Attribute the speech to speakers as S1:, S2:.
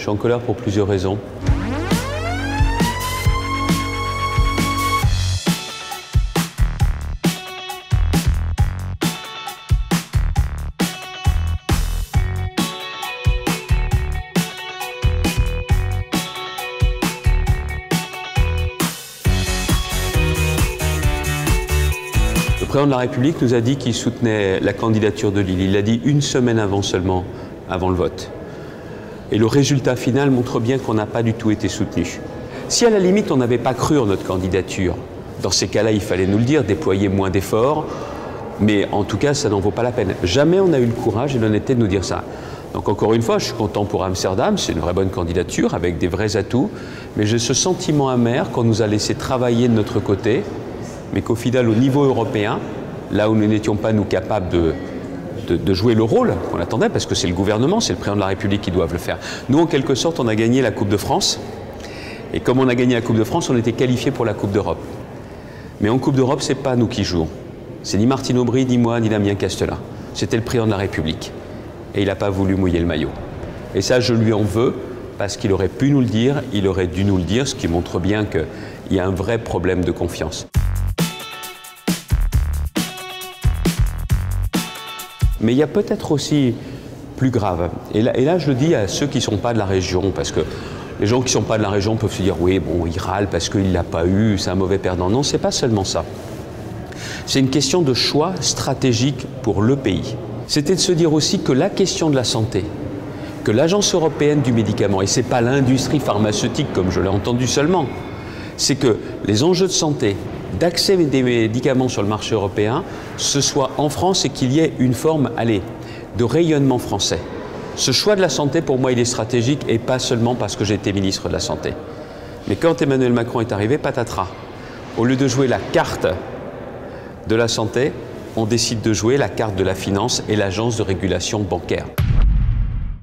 S1: suis en colère pour plusieurs raisons. Le président de la République nous a dit qu'il soutenait la candidature de Lille. Il l'a dit une semaine avant seulement, avant le vote. Et le résultat final montre bien qu'on n'a pas du tout été soutenu. Si à la limite on n'avait pas cru en notre candidature, dans ces cas-là il fallait nous le dire, déployer moins d'efforts, mais en tout cas ça n'en vaut pas la peine. Jamais on a eu le courage et l'honnêteté de nous dire ça. Donc encore une fois, je suis content pour Amsterdam, c'est une vraie bonne candidature avec des vrais atouts, mais j'ai ce sentiment amer qu'on nous a laissé travailler de notre côté, mais qu'au final, au niveau européen, là où nous n'étions pas nous capables de jouer le rôle qu'on attendait, parce que c'est le gouvernement, c'est le président de la République qui doivent le faire. Nous, en quelque sorte, on a gagné la Coupe de France, et comme on a gagné la Coupe de France, on était qualifiés pour la Coupe d'Europe. Mais en Coupe d'Europe, c'est pas nous qui jouons. C'est ni Martine Aubry, ni moi, ni Damien Castella. C'était le président de la République. Et il n'a pas voulu mouiller le maillot. Et ça, je lui en veux, parce qu'il aurait pu nous le dire, il aurait dû nous le dire, ce qui montre bien qu'il y a un vrai problème de confiance. Mais il y a peut-être aussi plus grave. Et là, je le dis à ceux qui ne sont pas de la région, parce que les gens qui ne sont pas de la région peuvent se dire « oui, bon, il râle parce qu'il ne l'a pas eu, c'est un mauvais perdant ». Non, ce n'est pas seulement ça. C'est une question de choix stratégique pour le pays. C'était de se dire aussi que la question de la santé, que l'Agence européenne du médicament, et ce n'est pas l'industrie pharmaceutique comme je l'ai entendu seulement, c'est que les enjeux de santé, d'accès des médicaments sur le marché européen, ce soit en France et qu'il y ait une forme, de rayonnement français. Ce choix de la santé, pour moi, il est stratégique et pas seulement parce que j'ai été ministre de la Santé. Mais quand Emmanuel Macron est arrivé, patatras. Au lieu de jouer la carte de la santé, on décide de jouer la carte de la finance et l'agence de régulation bancaire.